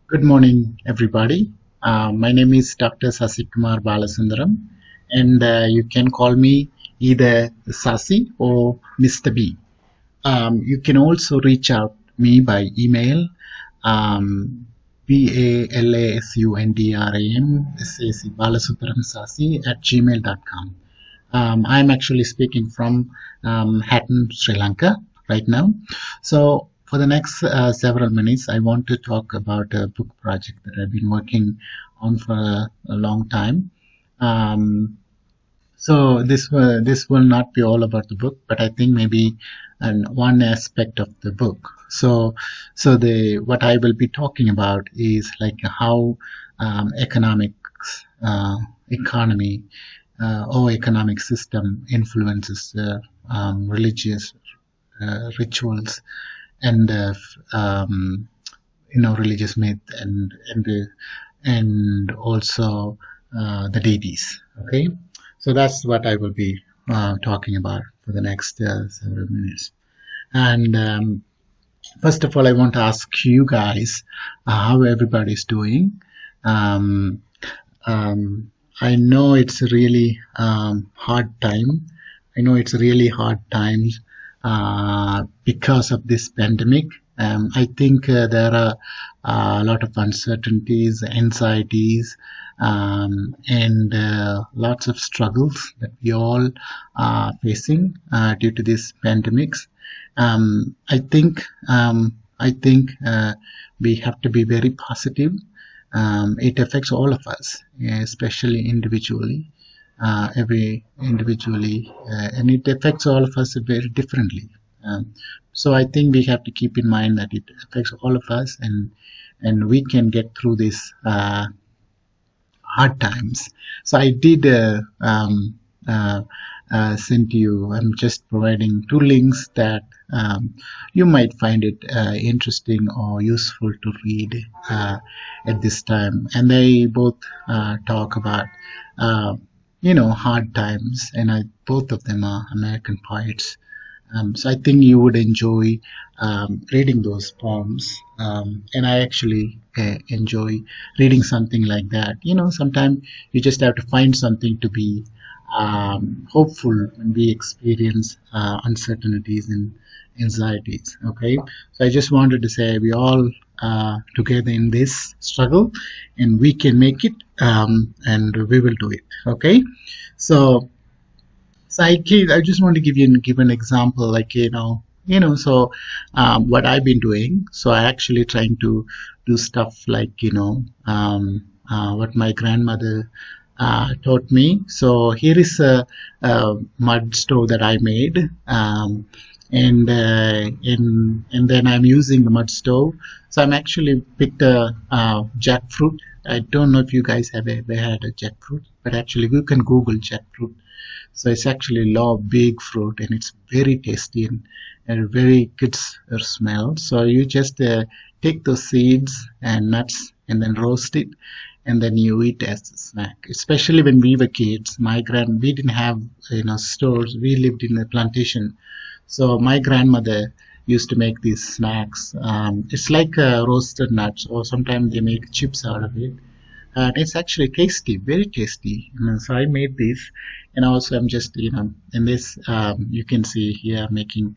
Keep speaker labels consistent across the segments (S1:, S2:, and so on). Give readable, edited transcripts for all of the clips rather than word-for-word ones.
S1: Good morning, everybody. My name is Dr. Sasikumar Balasundaram, and you can call me either Sasi or Mr. B. You can also reach out me by email, um, Balasundaram Sasi at gmail.com. I'm actually speaking from Hatton, Sri Lanka right now. So, for the next several minutes, I want to talk about a book project that I've been working on for a long time. Um, so this will not be all about the book, but I think maybe one aspect of the book. So the what I will be talking about is like how economics, economy, or economic system influences religious rituals and religious myth and also the deities. Okay, so that's what I will be talking about for the next several minutes. And first of all, I want to ask you guys how everybody's doing. Um, I know it's a really hard time. I know it's really hard times because of this pandemic. I think there are a lot of uncertainties, anxieties, and lots of struggles that we all are facing due to this pandemics. I think we have to be very positive. It affects all of us, especially individually, every individually, and it affects all of us very differently. So I think we have to keep in mind that it affects all of us, and we can get through this hard times. So I did uh, send you. I'm just providing two links that you might find it interesting or useful to read at this time, and they both talk about uh, hard times, and both of them are American poets. So I think you would enjoy reading those poems, and I actually enjoy reading something like that. Sometimes you just have to find something to be hopeful when we experience uncertainties and anxieties. Okay, so I just wanted to say we all together in this struggle, and we can make it, and we will do it. Okay, so I just want to give an example, like so what I've been doing. So I actually trying to do stuff like what my grandmother taught me. So here is a mud stove that I made, and then I'm using the mud stove. So I'm actually picked a jackfruit. I don't know if you guys have ever had a jackfruit, but actually you can Google jackfruit. So it's actually low big fruit, and it's very tasty and very good smell. So you just take those seeds and nuts and then roast it, and then you eat as a snack. Especially when we were kids, we didn't have stores. We lived in a plantation, so my grandmother used to make these snacks. It's like roasted nuts, or sometimes they make chips out of it, and it's actually tasty, very tasty. And so I made this, and also I'm just in this you can see here making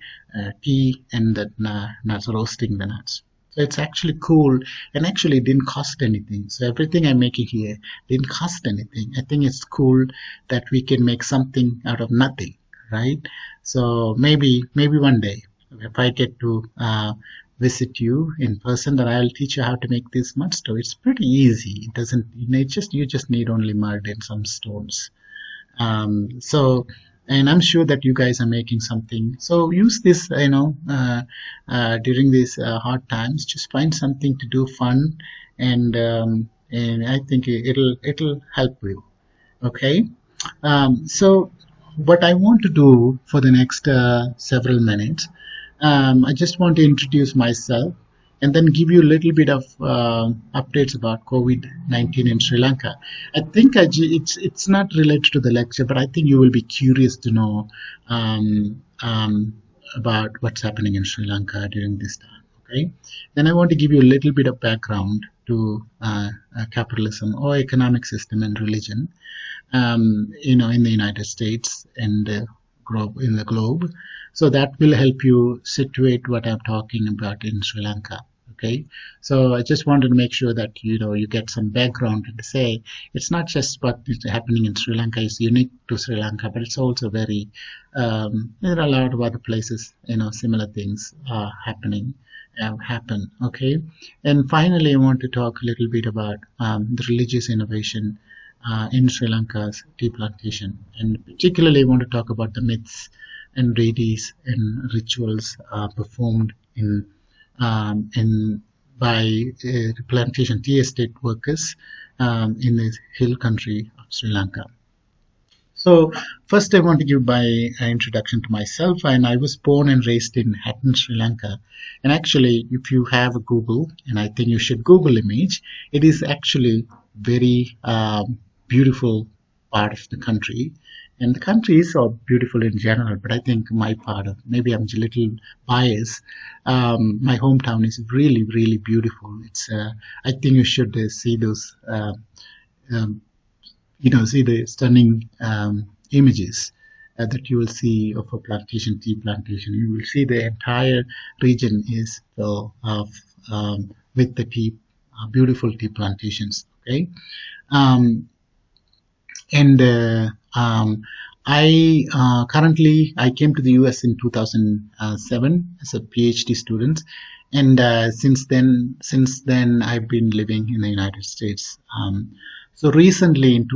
S1: tea and the nuts, roasting the nuts. So it's actually cool, and actually it didn't cost anything. So everything I'm making here didn't cost anything. I think it's cool that we can make something out of nothing, right? So maybe one day if I get to visit you in person, then I'll teach you how to make this mud stove. It's pretty easy. It doesn't, you just need only mud and some stones. So, and I'm sure that you guys are making something. So use this, during these hard times. Just find something to do fun, and I think it'll help you. Okay. So what I want to do for the next several minutes, I just want to introduce myself and then give you a little bit of updates about COVID-19 in Sri Lanka. I think it's not related to the lecture, but I think you will be curious to know about what's happening in Sri Lanka during this time. Okay. Then I want to give you a little bit of background to capitalism or economic system and religion, in the United States and in the globe. So that will help you situate what I'm talking about in Sri Lanka. Okay, so I just wanted to make sure that you get some background to say it's not just what is happening in Sri Lanka is unique to Sri Lanka, but it's also very there are a lot of other places similar things are happening happen. Okay, and finally, I want to talk a little bit about the religious innovation in Sri Lanka's tea plantation, and particularly I want to talk about the myths and deities and rituals performed in by plantation tea estate workers in the hill country of Sri Lanka. So first, I want to give my introduction to myself. And I was born and raised in Hatton, Sri Lanka. And actually, if you have a Google, and I think you should Google image, it is actually very beautiful part of the country. And the country is so beautiful in general, but I think my part of maybe I'm a little biased. My hometown is really, really beautiful. It's I think you should see those. Um, see the stunning images that you will see of a tea plantation. You will see the entire region is full of with the beautiful tea plantations. Okay, um, and I came to the US in 2007 as a PhD student, and since then I've been living in the United States. So recently in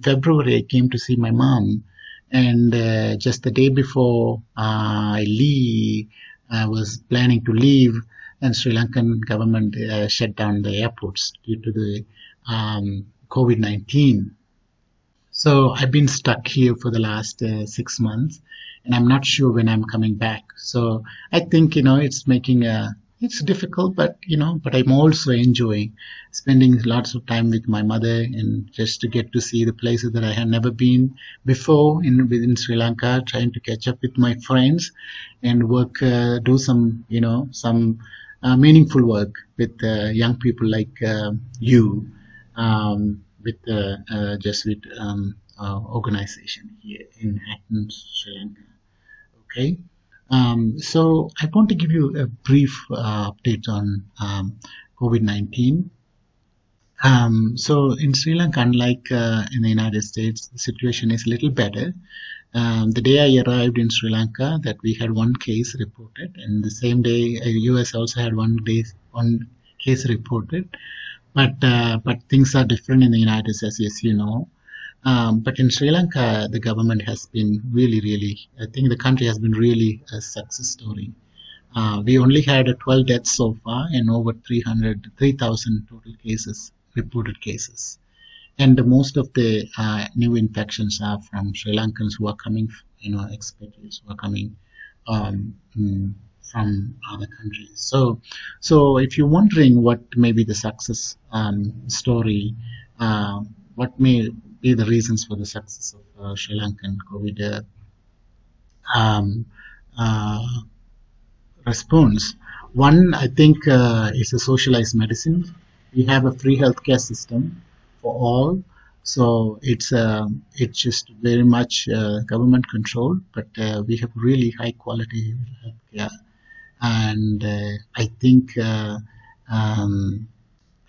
S1: February I came to see my mom, and just the day before I was planning to leave, and Sri Lankan government shut down the airports due to the COVID-19. So I've been stuck here for the last 6 months, and I'm not sure when I'm coming back. So I think it's difficult, but I'm also enjoying spending lots of time with my mother and just to get to see the places that I had never been before within Sri Lanka, trying to catch up with my friends and work, do some meaningful work with young people like you with the Jesuit organization here in Hatton, Sri Lanka. Okay, so I want to give you a brief update on COVID-19. So in Sri Lanka, unlike in the United States, the situation is a little better. The day I arrived in Sri Lanka, that we had one case reported, and the same day, US also had one case reported. But things are different in the United States, as you know. But in Sri Lanka, the government has been really, really. I think the country has been really a success story. We only had 12 deaths so far, and over 3,000 total cases, reported cases. And most of the new infections are from Sri Lankans who are coming, expatriates who are coming from other countries. So if you're wondering what may be the success story, what may be the reasons for the success of Sri Lankan COVID um, uh, response. One, I think, is a socialized medicine. We have a free healthcare system for all, so it's just very much government controlled, but we have really high quality healthcare, and um,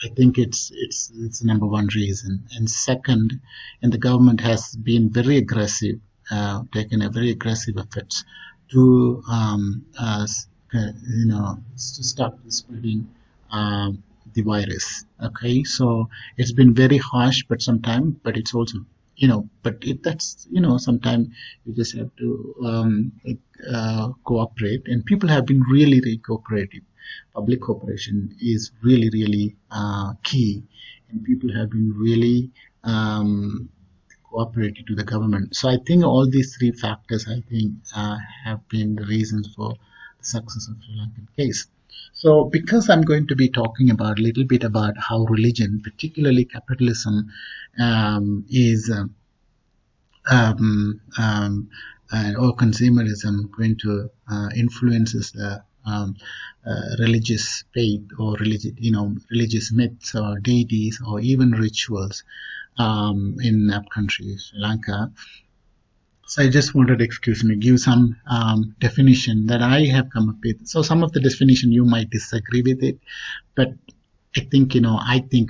S1: I think it's the number one reason. And second, and the government has been very aggressive, taken a very aggressive efforts to to stop the spreading the virus. Okay, so it's been very harsh, but it's also that's sometimes you just have to cooperate, and people have been really, really cooperative. Public cooperation is really, really key, and people have been really cooperative to the government. So I think all these three factors, I think, have been the reasons for the success of Sri Lankan case. So because I'm going to be talking about a little bit about how religion, particularly capitalism, is or consumerism going to influences the religious faith or religious myths or deities or even rituals in that country, Sri Lanka. So I just wanted to, excuse me, give some definition that I have come up with. So some of the definition you might disagree with it, but I think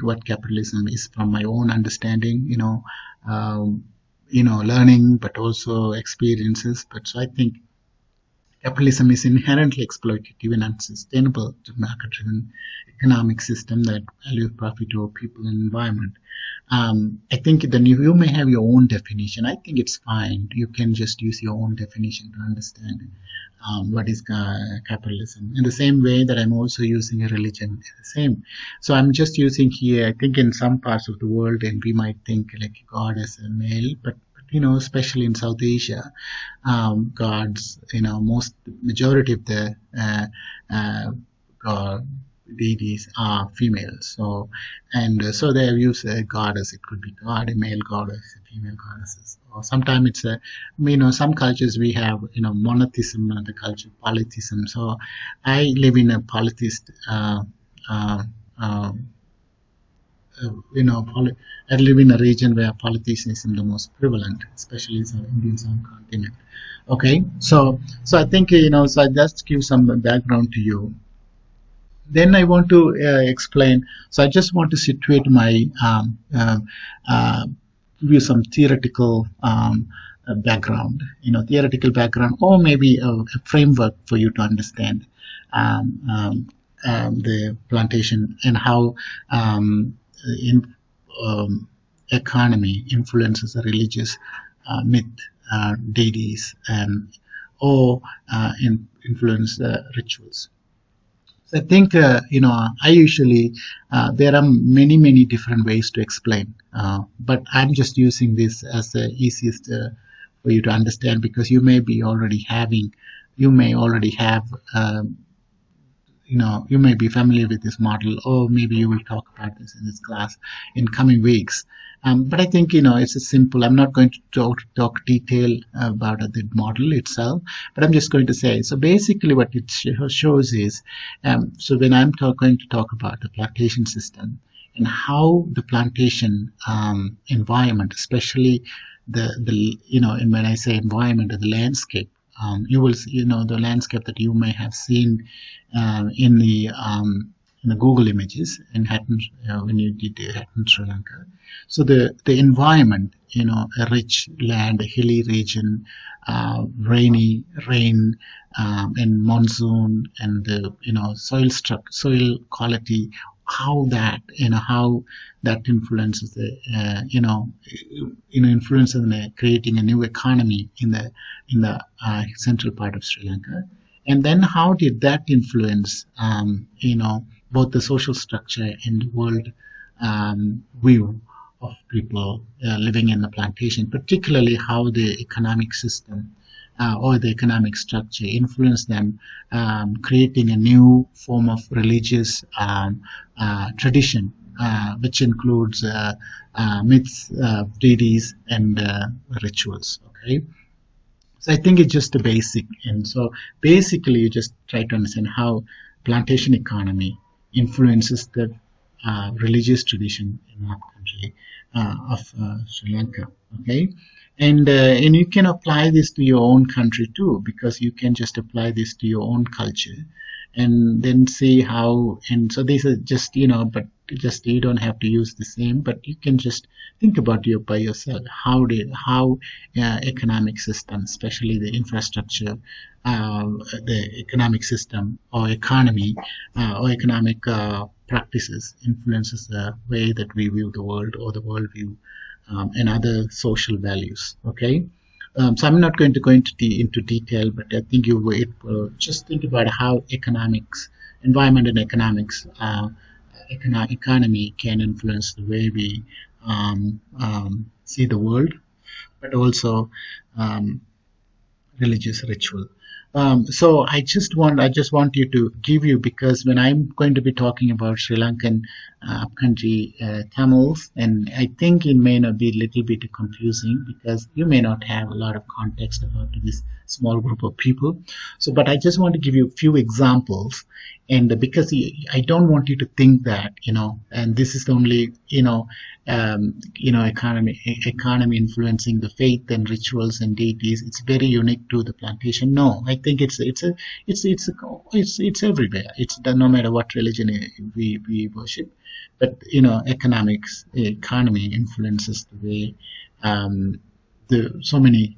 S1: what capitalism is from my own understanding, learning, but also experiences. But so I think capitalism is inherently exploitative and unsustainable to market-driven economic system that values profit over people and environment. I think then you may have your own definition. I think it's fine. You can just use your own definition to understand what is capitalism. In the same way that I'm also using a religion, the same. So I'm just using here. I think in some parts of the world, and we might think like God as a male, but especially in South Asia, gods, most majority of the god deities are females. So they have used a goddess. It could be god, a male goddess, a female goddesses. Or sometimes it's some cultures we have, monotheism, other culture polytheism. So I live in a polytheist, I live in a region where polytheism is the most prevalent, especially in the Indian subcontinent. Okay, so I think so I just give some background to you. Then I want to explain. So I just want to situate my give you some theoretical theoretical background, or maybe a framework for you to understand the plantation and how in economy influences the religious myth, deities, or influence rituals. So I think I usually there are many different ways to explain, but I'm just using this as the easiest for you to understand, because you may already have you may be familiar with this model, or maybe you will talk about this in this class in coming weeks. But I think it's a simple. I'm not going to talk detail about the model itself, but I'm just going to say. So basically, what it shows is, so when I'm going to talk about the plantation system and how the plantation environment, especially and when I say environment, the landscape. You will see, the landscape that you may have seen in the Google images in Hatton, when you did Hatton, Sri Lanka. So the environment, a rich land, a hilly region, rain, and monsoon, and the soil quality, how that influences the influences in creating a new economy in the central part of Sri Lanka, and then how did that influence both the social structure and the world view of people living in the plantation, particularly how the economic system or the economic structure influenced them, creating a new form of religious tradition, which includes myths, deities, and rituals. Okay, so I think it's just a basic, and so basically you just try to understand how plantation economy influences the religious tradition in our country of Sri Lanka. Okay, and you can apply this to your own country too, because you can just apply this to your own culture, and then see how. And so these are just but just you don't have to use the same, but you can just think about by yourself how economic system, especially the infrastructure, the economic system or economy or economic practices influences the way that we view the world, or the world view, and other social values. Okay, so I'm not going to go into detail, but I think just think about how environment and economics, economy can influence the way we see the world, but also religious ritual. So I just want you to give you, because when I'm going to be talking about Sri Lankan upcountry Tamils, and I think it may not be a little bit confusing because you may not have a lot of context about this small group of people. So, but I just want to give you a few examples, and because I don't want you to think that and this is the only economy influencing the faith and rituals and deities. It's very unique to the plantation. No, I think it's everywhere. No matter what religion we worship, but economics economy influences the way the so many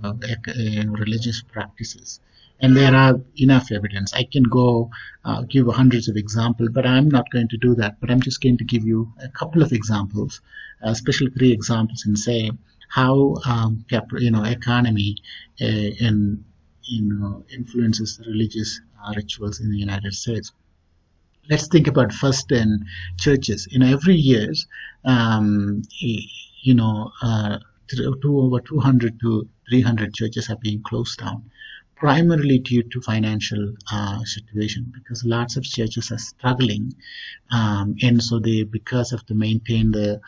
S1: religious practices. And there are enough evidence. I can go give hundreds of examples, but I'm not going to do that. But I'm just going to give you a couple of examples, especially three examples, and say how economy and influences religious rituals in the United States. Let's think about first in churches. Every year, um, you know, uh, over 200 to 300 churches are being closed down, primarily due to financial situation, because lots of churches are struggling, and so they, because of to maintain the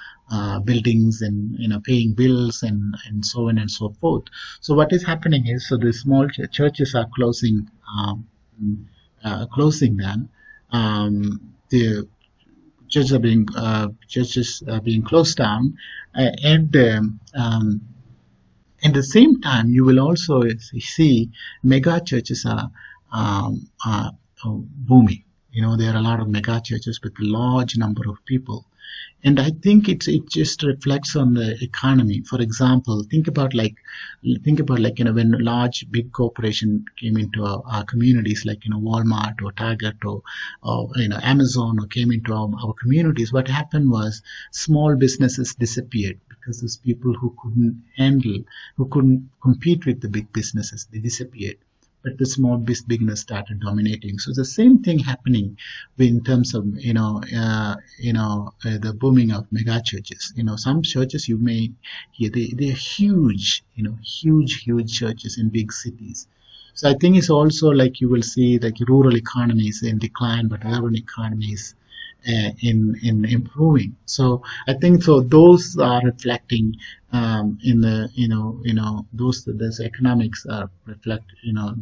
S1: buildings and paying bills and so on and so forth. So what is happening is, so the small churches are closing down. The churches are being closed down, and at the same time, you will also see mega churches are booming. There are a lot of mega churches with a large number of people, and I think it just reflects on the economy. For example, think about like when large big corporation came into our communities, like Walmart or Target or Amazon, or came into our communities. What happened was small businesses disappeared because those people who couldn't compete with the big businesses, they disappeared, but the small business started dominating. So the same thing happening in terms of the booming of mega churches. Some churches you may hear, they are huge, huge churches in big cities. So I think it's also like you will see like rural economies in decline, but urban economies in improving. So I think so those are reflecting in the those economics are reflect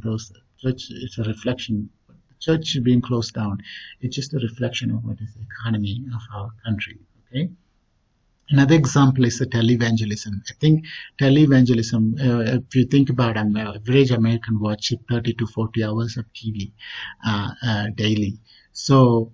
S1: those church. It's a reflection. The church being closed down, it's just a reflection of what is the economy of our country. Okay. Another example is the televangelism. I think televangelism, if you think about an average American watch 30 to 40 hours of TV daily. So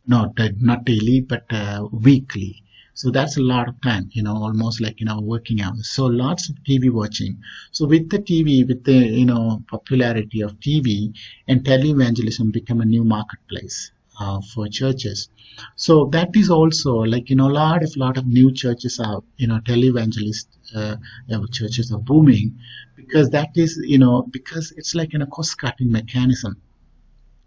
S1: not daily, but weekly. So that's a lot of time, almost like working hours. So lots of TV watching. So with the TV, with the popularity of TV, and televangelism become a new marketplace for churches. So that is also like a lot of new churches are televangelist churches are booming, because that is because it's like a cost cutting mechanism,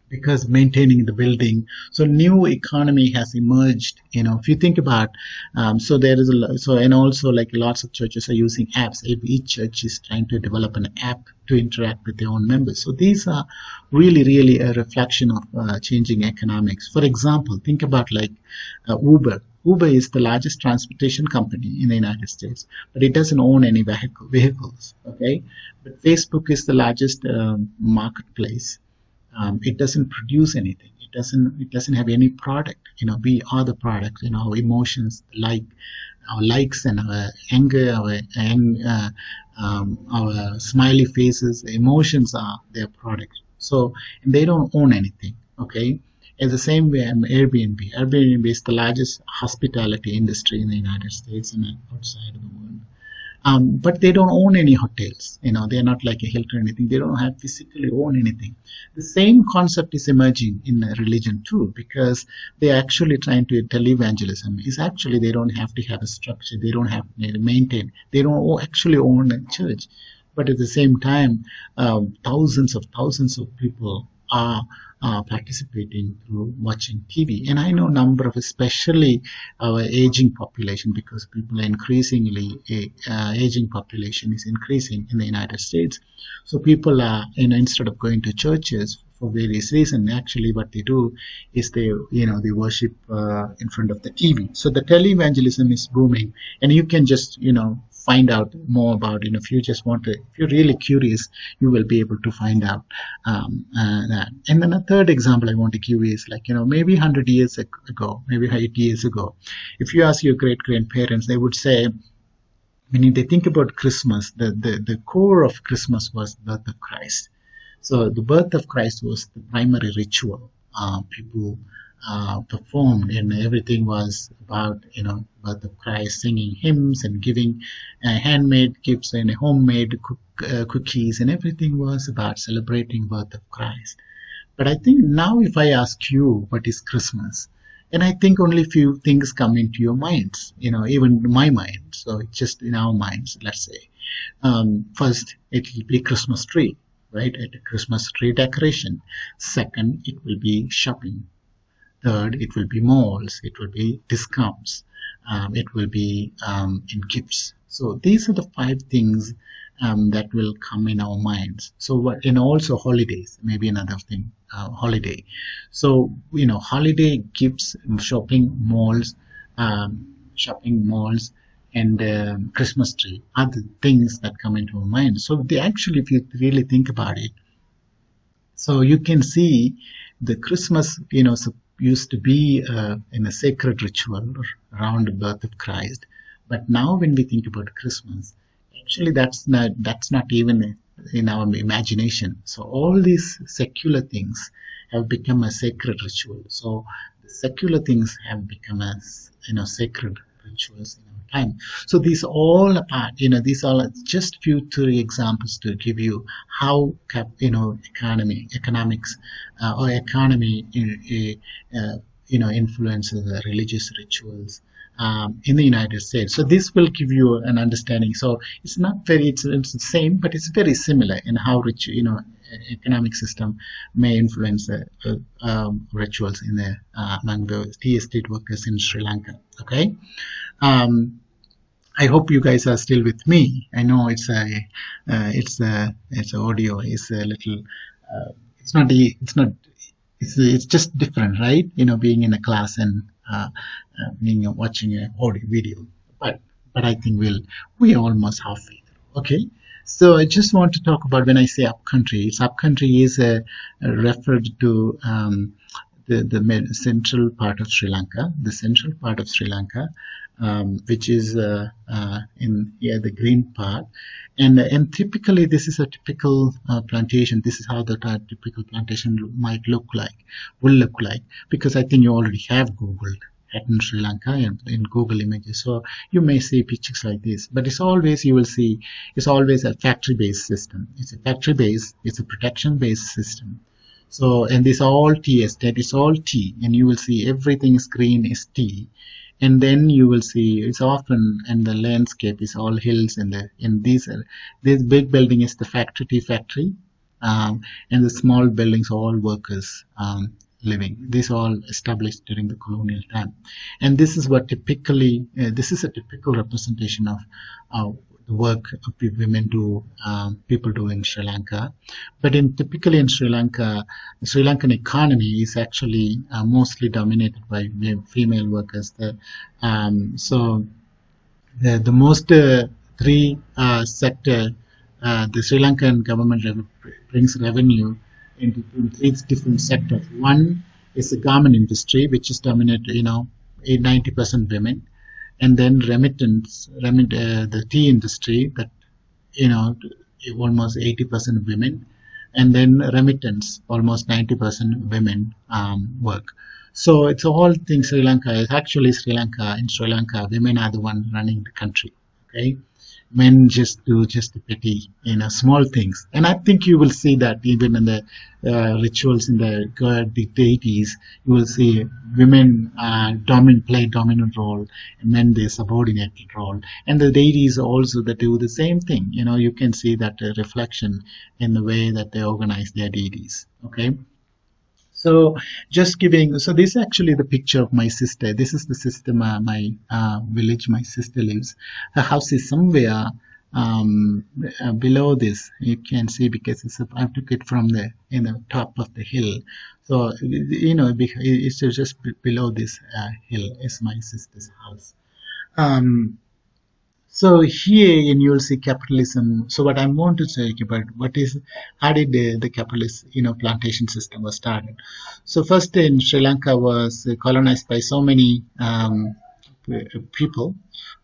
S1: because maintaining the building. So new economy has emerged. If you think about, so there is and also like lots of churches are using apps. Each church is trying to develop an app to interact with their own members. So these are really a reflection of changing economics. For example, think about like Uber. Uber is the largest transportation company in the United States, but it doesn't own any vehicles. Okay, but Facebook is the largest marketplace. It doesn't produce anything. It doesn't have any product. We are the product. Our emotions, like our likes and our anger, our smiley faces, emotions are their product. So they don't own anything. Okay. In the same way, Airbnb. Airbnb is the largest hospitality industry in the United States and outside of the world. But they don't own any hotels. They're not like a Hilton or anything. They don't have physically own anything. The same concept is emerging in religion too, because they're actually trying to televangelism. Is actually they don't have to have a structure. They don't have to maintain. They don't actually own a church. But at the same time, thousands of people are participating through watching TV. And I know a number of, especially our aging population, because people are increasingly, aging population is increasing in the United States. So people are, instead of going to churches for various reasons, actually what they do is they worship in front of the TV. So the televangelism is booming, and you can just, find out more about, if you just want to, if you're really curious, you will be able to find out that. And then a third example I want to give is, like, maybe 100 years ago, maybe 80 years ago, if you ask your great grandparents, they would say, when they think about Christmas, the core of Christmas was the birth of Christ. So the birth of Christ was the primary ritual people performed, and everything was about, birth of Christ, singing hymns and giving handmade gifts and homemade cookies, and everything was about celebrating birth of Christ. But I think now, if I ask you what is Christmas, and I think only few things come into your minds, even my mind. So it's just in our minds, let's say. First, it will be Christmas tree, right? At a Christmas tree decoration. Second, it will be shopping. Third, it will be malls. It will be discounts. It will be in gifts. So these are the five things that will come in our minds. So, and also holidays, maybe another thing, holiday. So, holiday gifts, shopping malls, and Christmas tree are the things that come into our mind. So they actually, if you really think about it, so you can see the Christmas, used to be in a sacred ritual around the birth of Christ. But now when we think about Christmas, actually that's not even in our imagination. So all these secular things have become a sacred ritual. So the secular things have become as, sacred rituals in our time. So these all apart, these are just few three examples to give you how economics or economy influences the religious rituals in the United States. So this will give you an understanding. So it's not very, it's the same, but it's very similar in how economic system may influence rituals in the among the tea estate workers in Sri Lanka. Okay. I hope you guys are still with me. I know it's audio is a little it's just different, right? Being in a class and being watching a audio video. But I think we're almost halfway through. Okay. So I just want to talk about, when I say upcountry, upcountry is referred to the central part of Sri Lanka, which is in the green part, and typically this is a typical plantation. This is how the typical plantation will look like, because I think you already have Googled Hatton, Sri Lanka, in Google Images, so you may see pictures like this. But it's always, you will see, it's always a factory-based system. It's a protection-based system. So, and this all tea estate, it's all tea, and you will see everything is green is tea. And then you will see it's often, and the landscape is all hills, and this big building is the tea factory, and the small buildings are all workers living. These all established during the colonial time, and this is what this is a typical representation of the work women do, people do in Sri Lanka. But typically in Sri Lanka, the Sri Lankan economy is actually mostly dominated by female workers. So the most three sector, the Sri Lankan government brings revenue into three different sectors. One is the garment industry, which is dominated, 90% women, and then the tea industry, that almost 80% women, and then remittance, almost 90% women work. So it's a whole thing. Sri Lanka is actually in Sri Lanka, women are the one running the country. Okay. Men just do the petty, small things. And I think you will see that even in the rituals in the deities, you will see women play dominant role, and men they subordinated role. And the deities also that do the same thing. You can see that reflection in the way that they organize their deities. Okay. So just giving, so this is actually the picture of my sister. This is the sister, my village my sister lives. Her house is somewhere below this. You can see because I took it from the top of the hill. So it's just below this hill is my sister's house. Um, so here in you'll see capitalism. So what I want to say about how did the capitalist plantation system was started. So first in Sri Lanka was colonized by so many people,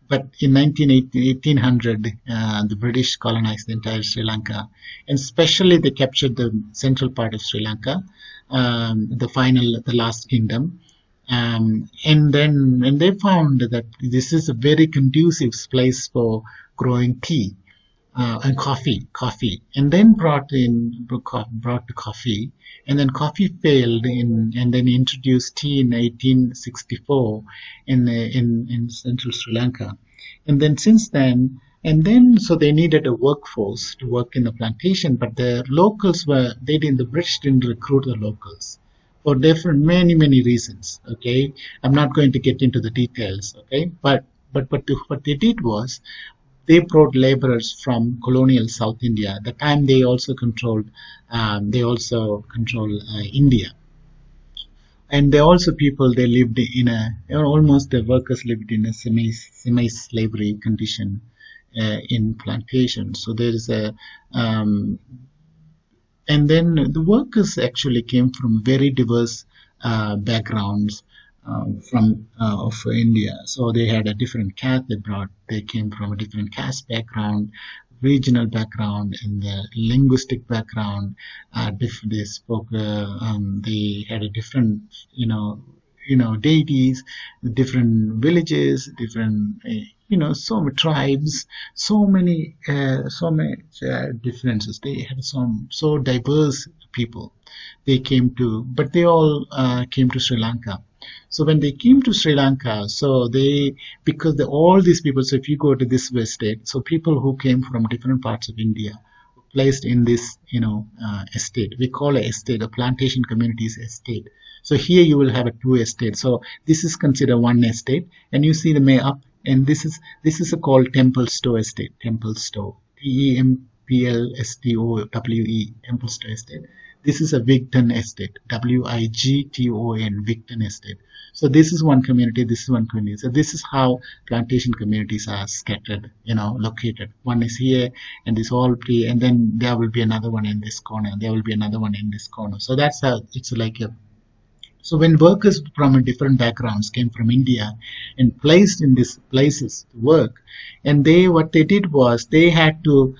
S1: but in 1800 the British colonized the entire Sri Lanka, and especially they captured the central part of Sri Lanka, the last kingdom. And they found that this is a very conducive place for growing tea and coffee, and then brought the coffee, and then coffee failed and then introduced tea in 1864 in central Sri Lanka, and then since then. And then, so they needed a workforce to work in the plantation, but the locals the British didn't recruit the locals for different, many reasons. Okay. I'm not going to get into the details. Okay. What they did was they brought laborers from colonial South India. At the time, they also control India, and they also people they lived in almost the workers lived in a semi slavery condition in plantations. So there is a and then the workers actually came from very diverse backgrounds from of India. So they had a different caste They came from a different caste background, regional background, and the linguistic background. They spoke. They had a different, deities, different villages, different, so many tribes, so many differences. They had some so diverse people. But they all came to Sri Lanka. So when they came to Sri Lanka, because all these people, so if you go to this estate, so people who came from different parts of India, placed in this, estate. We call it estate, a plantation community's estate. So here you will have a two estate. So this is considered one estate, and you see the way up, and this is called Templestowe estate. Templestowe, Templstowe, Templestowe estate. This is a Wigton estate, Wigton, Wigton estate. So this is one community, this is one community. So this is how plantation communities are scattered, located. One is here, and this all three, and then there will be another one in this corner, and there will be another one in this corner. So that's how it's like a. So when workers from different backgrounds came from India and placed in these places to work, and what they did was they had to,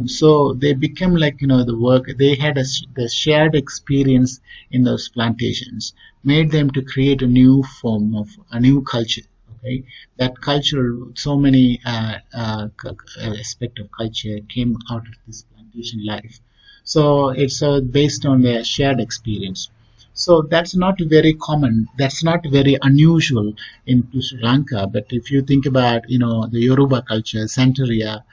S1: so they became like, the work, they had the shared experience in those plantations, made them to create a new form of a new culture. Okay, that culture, so many aspect of culture came out of this plantation life. So it's based on their shared experience. So that's not very common. That's not very unusual in Sri Lanka. But if you think about, the Yoruba culture, Santeria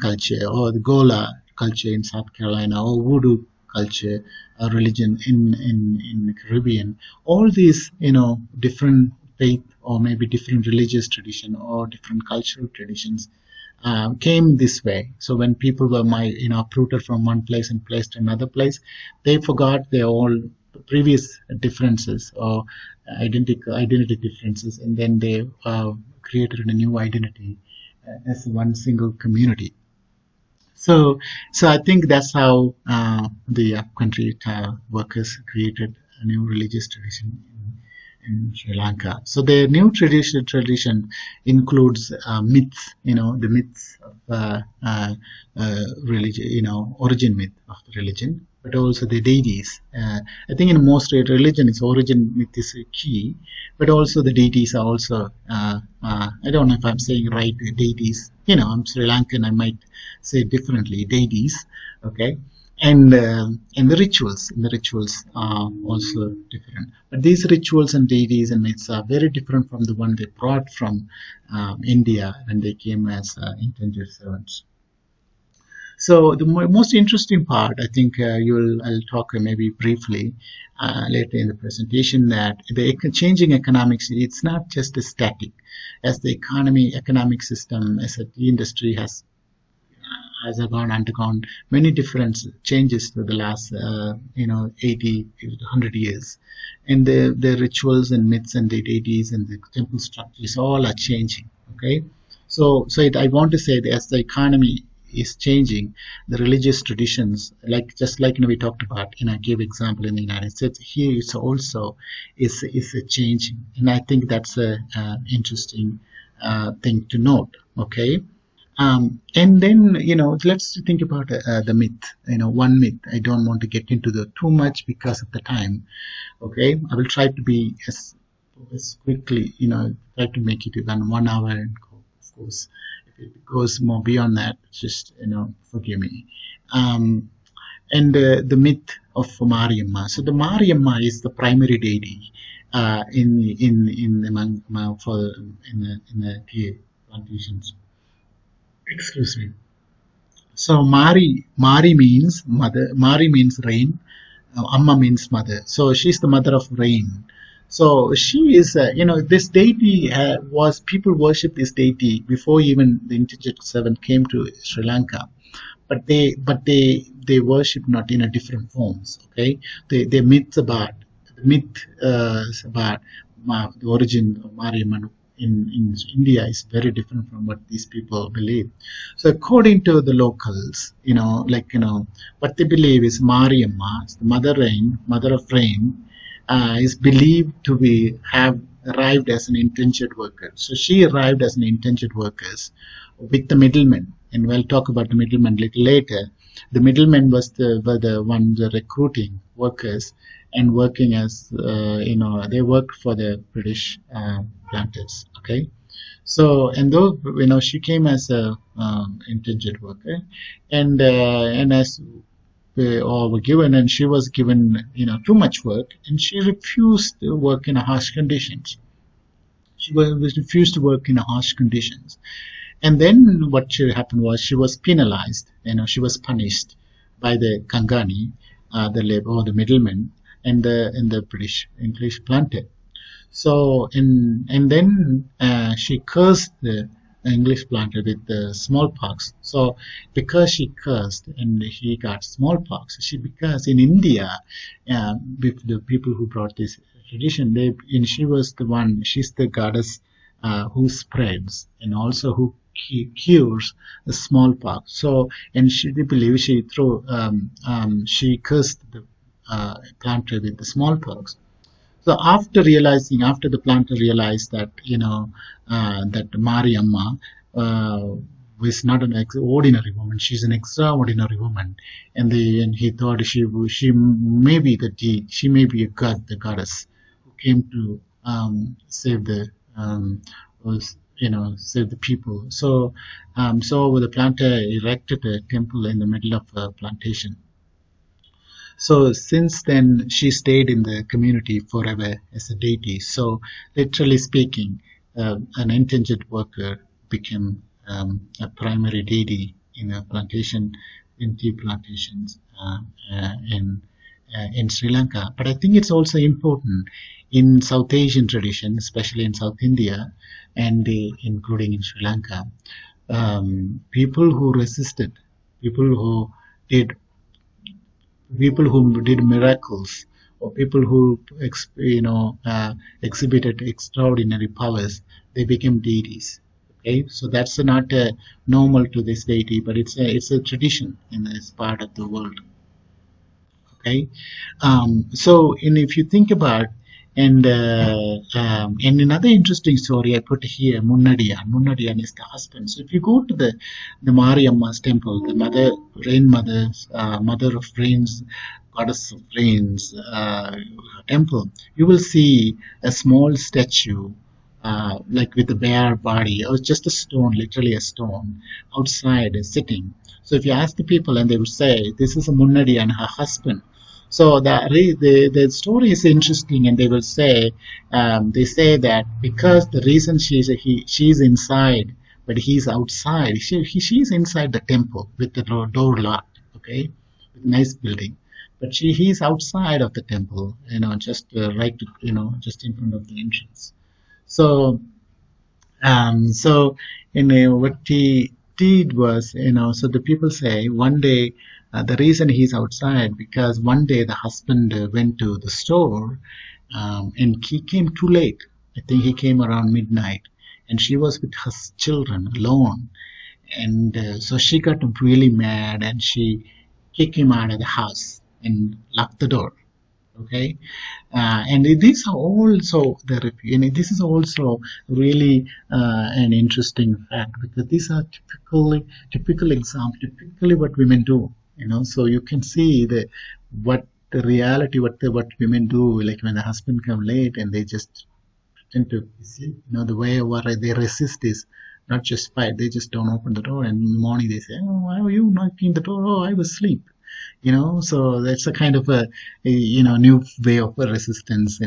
S1: culture, or the Gola culture in South Carolina, or Voodoo culture, religion in the Caribbean, all these, different faith or maybe different religious tradition or different cultural traditions came this way. So when people were uprooted from one place and placed in another place, they forgot their all previous differences or identity differences, and then they created a new identity as one single community. So I think that's how the upcountry workers created a new religious tradition in Sri Lanka. So the new tradition includes myths, the myths of religion, origin myth of the religion, but also the deities. I think in most religion, its origin myth is key, but also the deities are also. I don't know if I'm saying right deities. I'm Sri Lankan. I might say differently deities. Okay. And the rituals are also different. But these rituals and deities and myths are very different from the one they brought from India when they came as intended servants. So the most interesting part, I think I'll talk maybe briefly later in the presentation, that the changing economics, it's not just a static. As the economic system, as the industry has undergone many different changes for the last 80 100 years, and the rituals and myths and the deities and the temple structures all are changing. Okay, I want to say that as the economy is changing, the religious traditions, like just like we talked about, I gave example in the United States, here it's also is a changing, and I think that's a interesting thing to note. Okay. And then, let's think about the myth. One myth. I don't want to get into the too much because of the time. Okay, I will try to be as quickly, try to make it within 1 hour. And of course, if it goes more beyond that, just forgive me. Um, and the myth of Mariamma. So the Mariamma is the primary deity in among for in the tea plantations. Excuse me. So Mari means mother. Mari means rain. Amma means mother. So she's the mother of rain. So she is, this deity was people worship this deity before even the integer seven came to Sri Lanka, but they worship not in a different forms. Okay, they myths about the myth about the origin of Mariamman in India is very different from what these people believe. So according to the locals, what they believe is Mariamma, the mother of rain, is believed to be have arrived as an indentured worker. So she arrived as an indentured worker with the middleman, and we'll talk about the middleman a little later. The middlemen were the ones recruiting workers and working as they worked for the British planters. Okay, so and though she came as a indentured worker, and as all were given, and she was given too much work, and she refused to work in harsh conditions. She was refused to work in harsh conditions, and then what happened was she was penalized. She was punished by the Kangani, the labor or the middlemen, and the British English planter. So and then she cursed the English planter with the smallpox. So because she cursed and he got smallpox, because in India, with the people who brought this tradition, and she was the one. She's the goddess who spreads and also who cures the smallpox. So and they believe she cursed the planter with the smallpox. So after the planter realized that that Mariamma was not an ordinary woman, she's an extraordinary woman, and he thought she may be she may be a god, the goddess who came to save the save the people. So the planter erected a temple in the middle of a plantation. So since then, she stayed in the community forever as a deity. So literally speaking, an indentured worker became a primary deity in a plantation, in tea plantations in Sri Lanka. But I think it's also important in South Asian tradition, especially in South India, and including in Sri Lanka, people who resisted, people who did people who did miracles, or people who exhibited extraordinary powers, they became deities. Okay, so that's not normal to this deity, but it's a tradition in this part of the world. Okay, if you think about, and another interesting story I put here, Munnadiyan is the husband. So if you go to the Mariamma's temple, the mother of rains, goddess of rains temple, you will see a small statue, like with a bare body, or just a stone, literally a stone, outside sitting. So if you ask the people, and they would say, this is a Munnadi and her husband. So the story is interesting, and they will say, they say that because the reason she's inside but he's outside. She's inside the temple with the door locked. Okay, nice building, but he's outside of the temple. Just right, just in front of the entrance. So so, what he did was, so the people say one day, the reason he's outside because one day the husband went to the store, and he came too late. I think he came around midnight, and she was with her children alone. And so she got really mad and she kicked him out of the house and locked the door. Okay, and these are also this is also really an interesting fact because these are typical examples, typically what women do. So you can see what the reality, what women do, like when the husband come late and they just pretend to sleep. The way what they resist is not just fight; they just don't open the door. And in the morning they say, "Oh, why are you knocking the door? Oh, I was asleep." So that's a kind of a new way of resistance.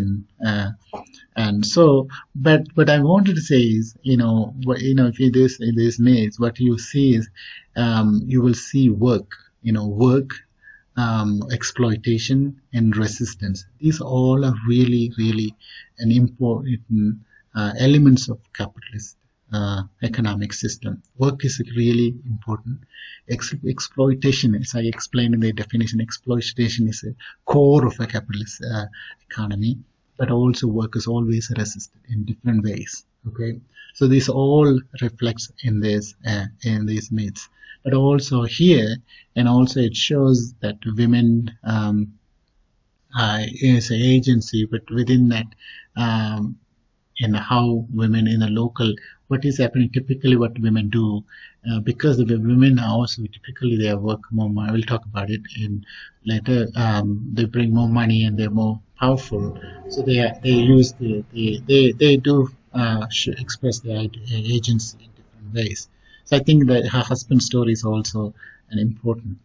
S1: And so but what I wanted to say is, if it is in this maze, what you see is, you will see work, exploitation and resistance. These all are really, really an important elements of capitalist economic system. Work is really important. Exploitation, as I explained in the definition, exploitation is a core of a capitalist economy, but also work is always resisted in different ways. Okay, so this all reflects in these myths, but also here, and also it shows that women is an agency, but within that, and how women in the local, what is happening typically, what women do, because the women are also typically they work more. I will talk about it in later. They bring more money and they're more powerful, so they use they do express their agency in different ways. So I think that her husband's story is also an important.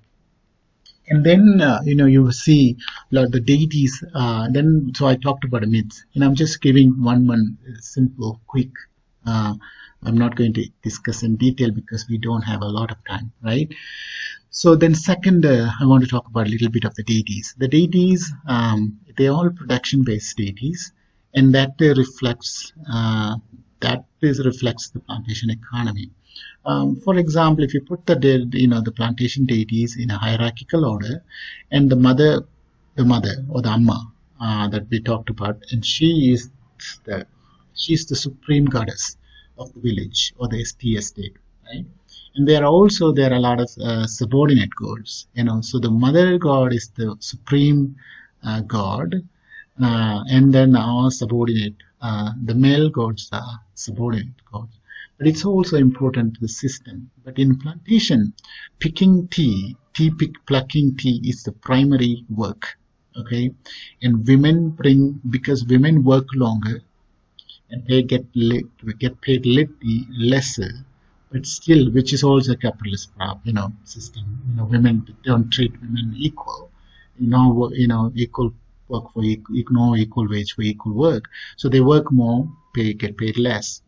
S1: And then you see the deities. Then so I talked about the myths, and I'm just giving one simple, quick. Uh, I'm not going to discuss in detail because we don't have a lot of time, right? So then, second, I want to talk about a little bit of the deities. The deities, they're all production-based deities, and reflects the plantation economy. For example, if you put the plantation deities in a hierarchical order, and the mother or the amma that we talked about, and the she's the supreme goddess of the village or the estate, right? And there are a lot of subordinate gods. So the mother god is the supreme god, and then our subordinate, the male gods are subordinate gods. But it's also important to the system. But in plantation, plucking tea is the primary work. Okay, and because women work longer and they get paid lesser, but still, which is also a capitalist system. Women don't treat women equal. Equal work for equal wage for equal work. So they work more, get paid less.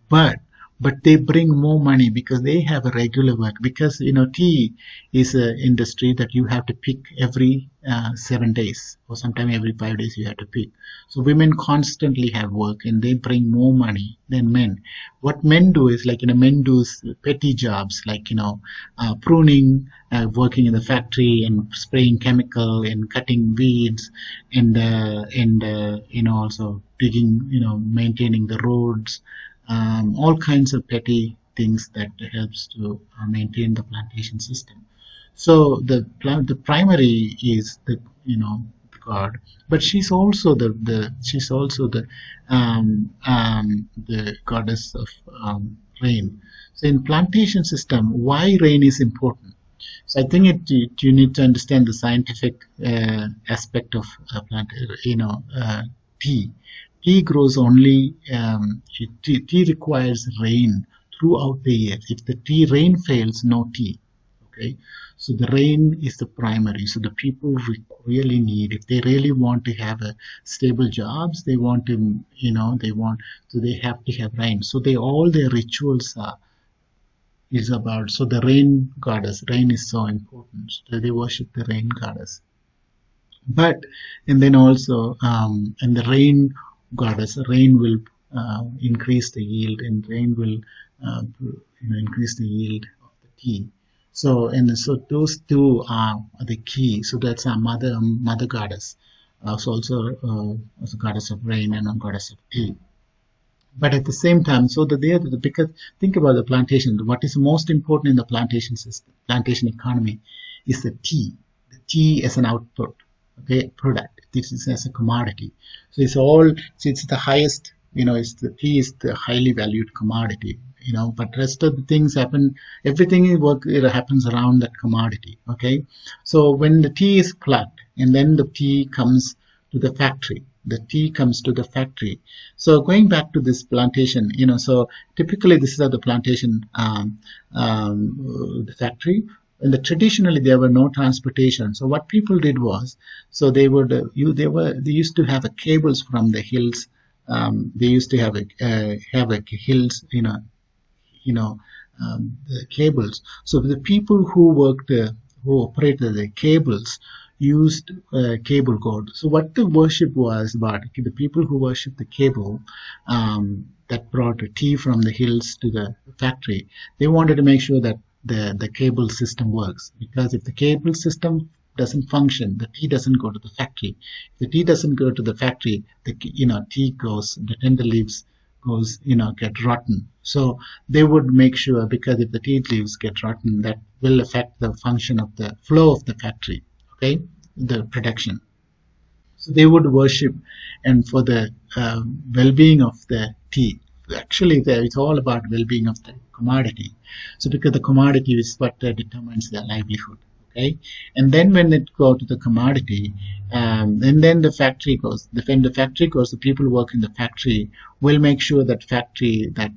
S1: but but they bring more money because they have a regular work, because tea is an industry that you have to pick every 7 days, or sometime every 5 days you have to pick. So women constantly have work and they bring more money than men. What men do is, like, men do petty jobs, like pruning, working in the factory and spraying chemical and cutting weeds, and also digging, maintaining the roads, all kinds of petty things that helps to maintain the plantation system. So the primary is the god, but she's also the goddess of rain. So in plantation system, why rain is important? So I think you need to understand the scientific aspect of tea. Tea grows only, tea requires rain throughout the year. If the tea rain fails, no tea. Okay, so the rain is the primary. So the people really need, if they really want to have a stable jobs, they want to, they want, so they have to have rain. So they all their rituals are is about. So the rain goddess, rain is so important. So they worship the rain goddess. But and then also and the rain goddess, rain will increase the yield, and rain will increase the yield of the tea. So and so those two are the key. So that's our mother goddess. So also goddess of rain and a goddess of tea. But at the same time, so that they are because think about the plantation. What is most important in the plantation system, plantation economy, is the tea. The tea as an output, okay, product. This is as a commodity. So it's all. So it's the highest. It's the tea is the highly valued commodity. But rest of the things happen. Everything in work it happens around that commodity. Okay, so when the tea is plucked, and then the tea comes to the factory. The tea comes to the factory. So going back to this plantation, so typically this is at the plantation, the factory. And traditionally there were no transportation. So what people did was, so they would they used to have a cables from the hills. They used to have a hills, the cables. So the people who operated the cables used cable god. So what the worship was about, the people who worshiped the cable that brought the tea from the hills to the factory, they wanted to make sure that the cable system works. Because if the cable system doesn't function, the tea doesn't go to the factory. If the tea doesn't go to the factory, the tea goes, the tender leaves goes, get rotten. So they would make sure, because if the tea leaves get rotten, that will affect the function of the flow of the factory, okay, the production. So they would worship, and for the well-being of the tea. Actually, it's all about well-being of the commodity. So because the commodity is what determines their livelihood. Okay, and then when it go to the commodity, and then the factory goes. When the factory goes, the people who work in the factory will make sure that factory that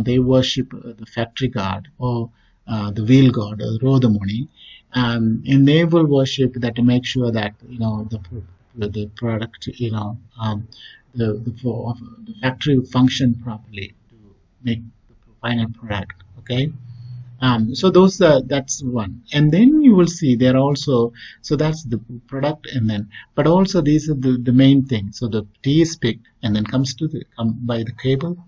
S1: they worship the factory god, or the wheel god, or Rodamoni, and they will worship that to make sure that the product, the factory function properly to make the final product. Okay. So that's one, and then you will see there are also, so that's the product, and then but also these are the main thing. So the tea is picked and then comes to come by the cable,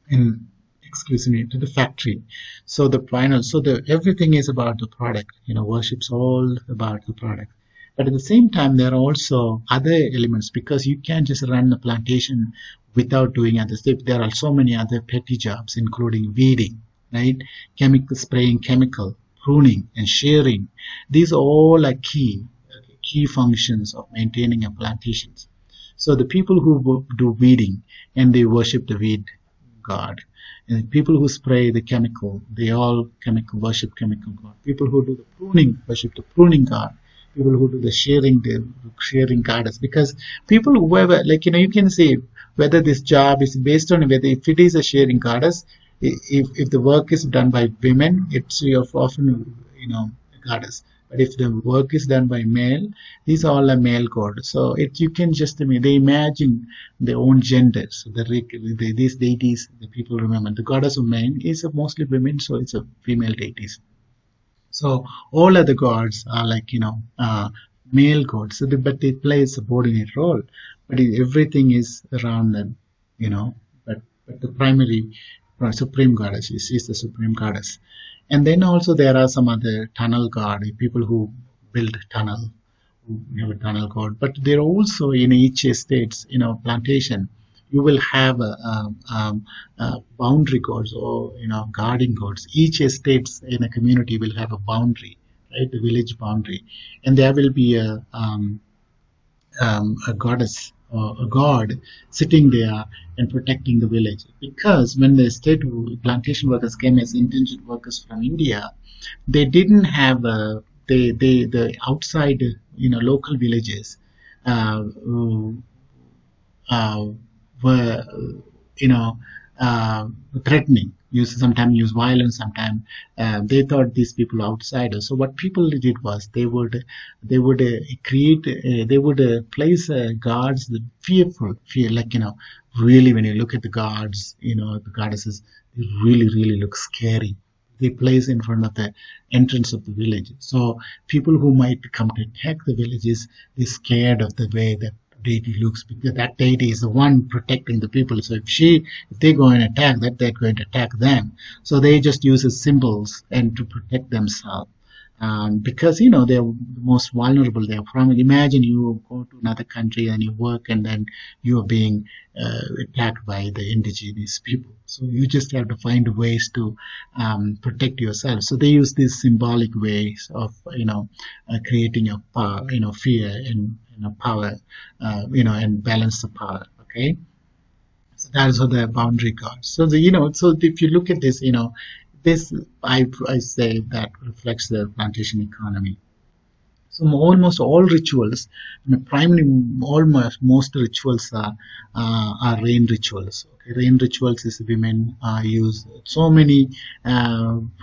S1: in excuse me, to the factory. So the final, so the everything is about the product, worship's all about the product. But at the same time there are also other elements, because you can't just run a plantation without doing other stuff. There are so many other petty jobs, including weeding, right, chemical spraying, chemical pruning and shearing. These all are key functions of maintaining a plantations. So the people who do weeding, and they worship the weed god. And people who spray the chemical, they all chemical worship chemical god. People who do the pruning worship the pruning god. People who do the sharing goddess. Because people, whoever, like, you can say whether this job is based on whether, if it is a sharing goddess, if the work is done by women, it's often, a goddess. But if the work is done by male, these all are male god. So you can just, they imagine their own gender. So these deities, the people remember, the goddess of men is mostly women, so it's a female deities. So all other gods are like, male gods. So but they play a subordinate role. But everything is around them, you know. But the primary supreme goddess is the supreme goddess. And then also there are some other tunnel god, people who build tunnel, who have a tunnel god. But there are also in each estates, plantation, you will have boundary gods, or guarding gods. Each estates in a community will have a boundary, right? The village boundary, and there will be a goddess or a god sitting there and protecting the village. Because when the state plantation workers came as indentured workers from India, they didn't have the outside, local villages uh, uh, were, you know, threatening. sometimes use violence, sometimes they thought these people were outsiders. So what people did was they would create they would place guards that fear, like really when you look at the guards, the goddesses, they really look scary. They place in front of the entrance of the village. So people who might come to attack the villages, they're scared of the way that deity looks, because that deity is the one protecting the people. So if they go and attack that, they're going to attack them. So they just use as symbols and to protect themselves. Because they're the most vulnerable. They're from. Imagine you go to another country and you work, and then you are being attacked by the indigenous people. So you just have to find ways to protect yourself. So they use these symbolic ways of creating a power, fear and power, and balance the power. Okay. So that is what the boundary guards. So so if you look at this, this I say that reflects the plantation economy. So almost all rituals, primarily almost most rituals are rain rituals. Okay, rain rituals is women use so many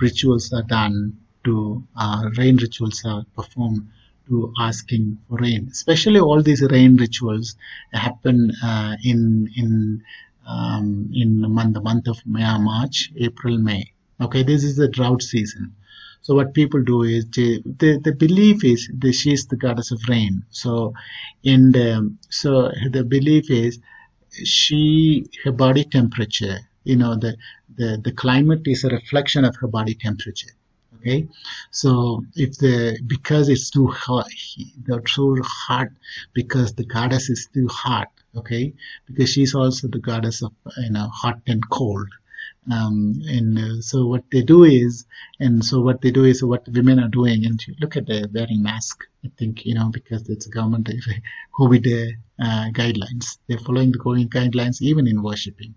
S1: rituals are done to rain rituals are performed to asking for rain. Especially all these rain rituals happen in the month of March, April, May. Okay, this is the drought season. So what people do is the belief is that she is the goddess of rain. So so the belief is her body temperature. The climate is a reflection of her body temperature. Okay, so if because it's too hot, they're too hot because the goddess is too hot. Okay, because she's also the goddess of hot and cold. And so what they do is, so what women are doing, and you look at the wearing mask. I think because it's government COVID guidelines. They're following the COVID guidelines even in worshipping.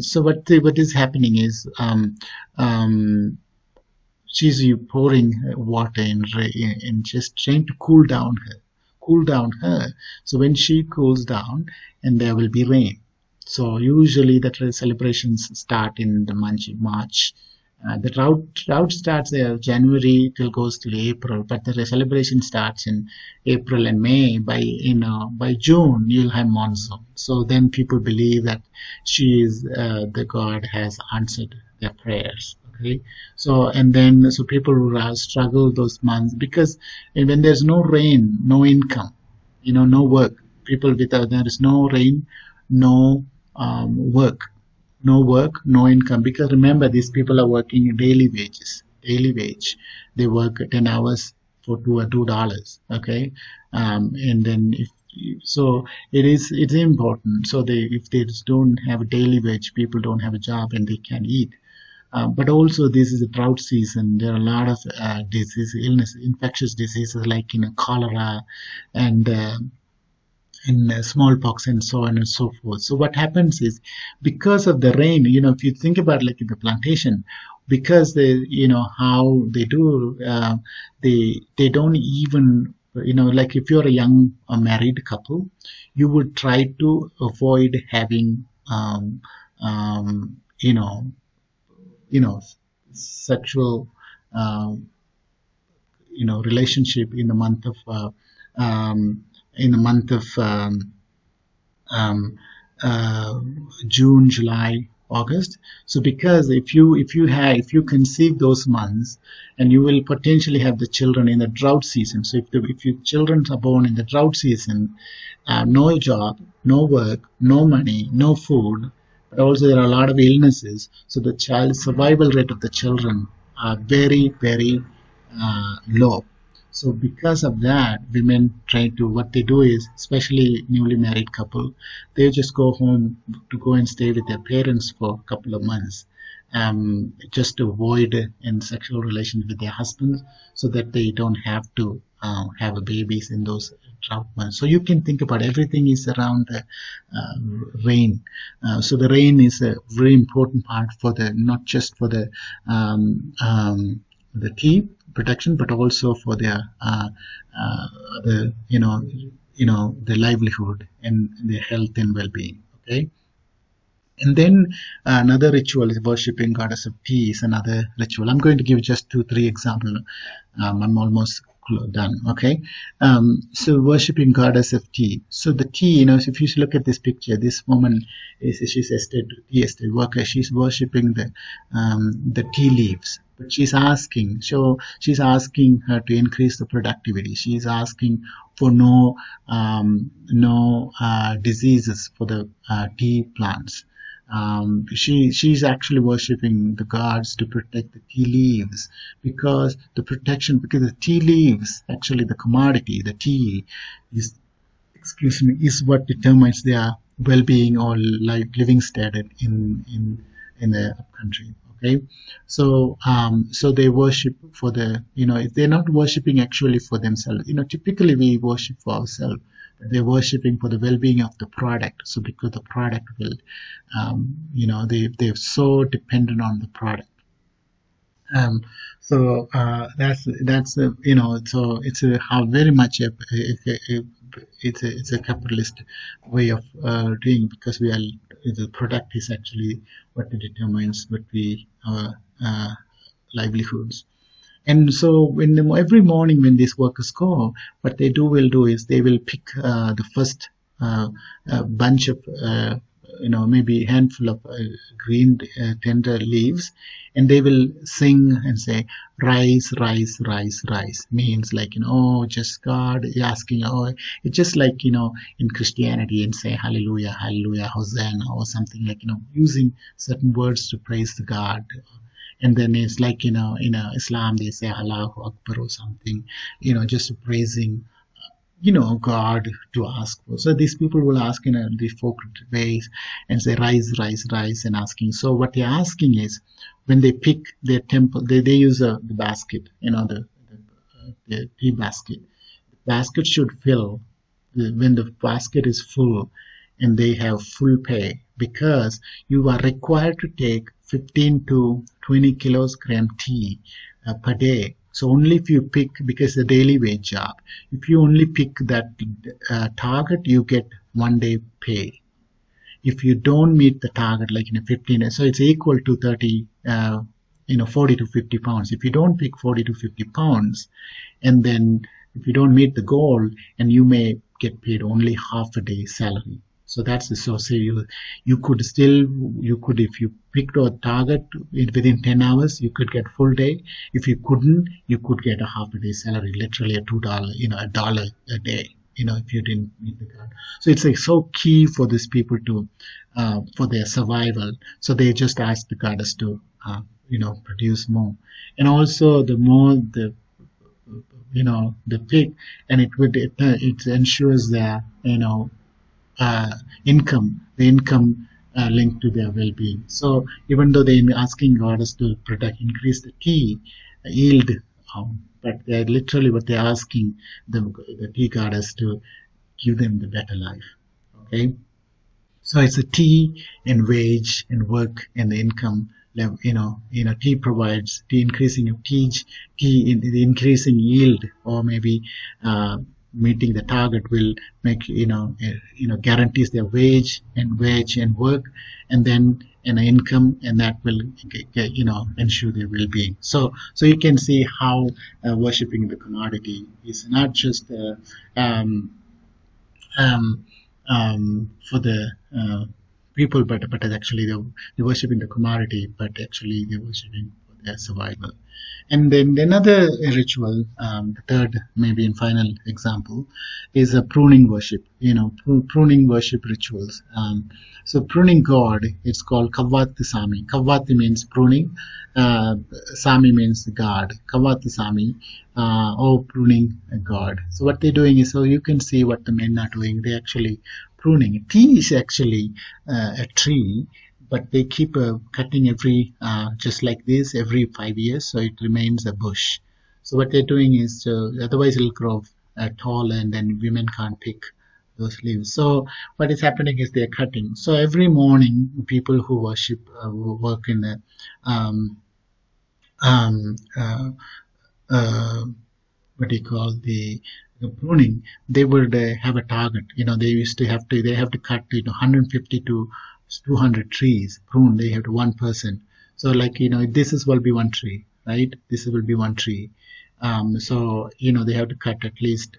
S1: So what is happening is she's pouring water in just trying to cool down her. So when she cools down, and there will be rain. So usually the celebrations start in the month of March. The drought starts January till goes till April, but the celebration starts in April and May. By June you'll have monsoon. So then people believe that she is the god has answered their prayers. Okay, so people who struggle those months, because when there's no rain, no income, no work. People without there is no rain, no work, no income. Because remember, these people are working daily wages, daily wage. They work 10 hours for $2. Okay, and then if so, it's important. So if they just don't have a daily wage, people don't have a job and they can't eat. But also, this is a drought season. There are a lot of infectious diseases like cholera and smallpox and so on and so forth. So what happens is, because of the rain, if you think about like in the plantation, because how they do, they don't even, like if you're a young married couple, you would try to avoid having, you know, sexual, um, relationship in the month of, in the month of um, uh, June, July, August. So because if you conceive those months, and you will potentially have the children in the drought season. So if your children are born in the drought season, no job, no work, no money, no food, but also there are a lot of illnesses. So the child survival rate of the children are very low. So because of that, women try to, what they do is, especially newly married couple, they just go home to go and stay with their parents for a couple of months, just to avoid in sexual relations with their husbands, so that they don't have to have babies in those drought months. So you can think about everything is around the rain. So the rain is a very important part for not just for the tea production, but also for their the the livelihood and their health and well-being. Okay. And then another ritual is worshipping goddess of tea is another ritual. I'm going to give just two, three examples. I'm almost done. Okay. So worshipping goddess of tea. So the tea, if you look at this picture, this woman she's tea estate worker. She's worshipping the tea leaves. But she's asking her to increase the productivity. She's asking for no diseases for the tea plants. She's actually worshiping the gods to protect the tea leaves, because the tea leaves, actually the commodity, the tea is, excuse me, is what determines their well-being or like living standard in the country. Okay, so they worship for they're not worshiping actually for themselves. Typically we worship for ourselves, but they're worshiping for the well-being of the product. So because the product will, they're so dependent on the product. um, so it's a how very much it's a capitalist way of doing, because the product is actually what determines what we our livelihoods. And so every morning when these workers go, what they will do is they will pick the first bunch of, maybe a handful of green tender leaves, and they will sing and say, rise, rise, rise, rise. Means like, oh, just God asking, oh, it's just like, in Christianity and say, hallelujah, hallelujah, hosanna, or something like, using certain words to praise the God. And then it's like, in Islam they say Allahu Akbar or something, just praising, God to ask for. So these people will ask in the folk ways and say rise, rise, rise, and asking. So what they're asking is, when they pick their temple, they use the basket, the tea basket. The basket should fill when the basket is full, and they have full pay, because you are required to take 15 to 20 kilogram tea per day. So only if you pick, because it's a daily wage job, if you only pick that target, you get 1 day pay. If you don't meet the target, like in a 15, so it's equal to 40 to 50 pounds. If you don't pick 40 to 50 pounds, and then if you don't meet the goal, and you may get paid only half a day salary. So that's the, so say you could, if you picked a target within 10 hours, you could get full day. If you couldn't, you could get a half a day salary, literally a $2, $1 a day, if you didn't meet the goal. So it's like so key for these people to, for their survival. So they just ask the goddess to, produce more. And also the more the pig, and it ensures their, uh, the income linked to their well-being. So even though they're asking goddess to increase the tea yield, but they're literally what they're asking the tea goddess to give them the better life. Okay. So it's a tea and wage and work and the income level. Tea provides the increasing of tea in the increasing yield, or maybe meeting the target will make, guarantees their wage and work, and then an income, and that will ensure their well-being. So you can see how worshipping the commodity is not just um, for the people, but actually they're worshiping the commodity, but actually they're worshiping for their survival. And then another ritual, the third, maybe and final example, is a pruning worship. Pruning worship rituals. So pruning God, it's called Kavati Sami. Kavati means pruning. Sami means God. Kavati Sami, or pruning God. So what they're doing is, so you can see what the men are doing. They're actually pruning. Tea is actually a tree, but they keep cutting just like this, every 5 years, so it remains a bush. So what they're doing is, otherwise it'll grow tall, and then women can't pick those leaves. So what is happening is they're cutting. So every morning, people who work in the um, um, uh, what do you call the pruning, they would have a target. They have to cut 150 to 200 trees pruned. They have to one person. So like this is will be one tree, right? This will be one tree. So they have to cut at least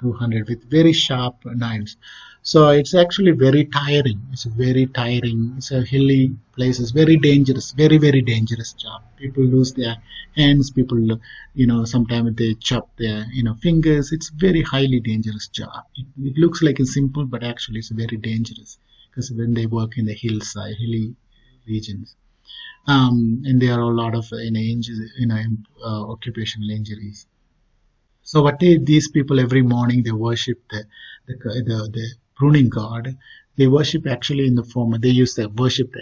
S1: 200 with very sharp knives. So it's actually very tiring. It's very tiring. It's a hilly place. It's very dangerous. Very very dangerous job. People lose their hands. People sometimes they chop their fingers. It's very highly dangerous job. It looks like it's simple, but actually it's very dangerous because when they work in the hillside, hilly regions, and there are a lot of occupational injuries. So what these people every morning they worship the pruning god. They worship actually in the form they use the worship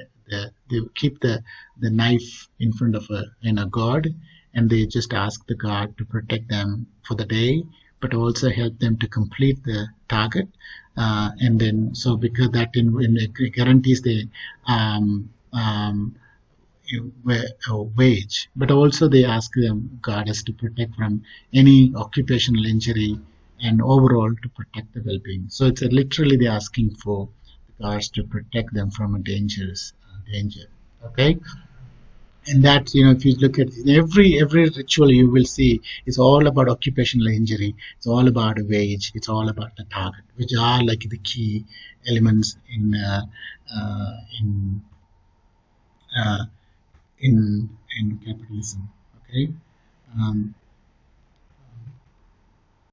S1: they keep the knife in front of a god, and they just ask the god to protect them for the day, but also help them to complete the target. And then so because that in guarantees the um, um, wage, but also they ask them goddess to protect from any occupational injury and overall to protect the well-being. So it's literally they're asking for the gods to protect them from a dangerous danger. Okay, and that if you look at every ritual you will see it's all about occupational injury. It's all about a wage. It's all about the target, which are like the key elements in uh, in capitalism. Okay,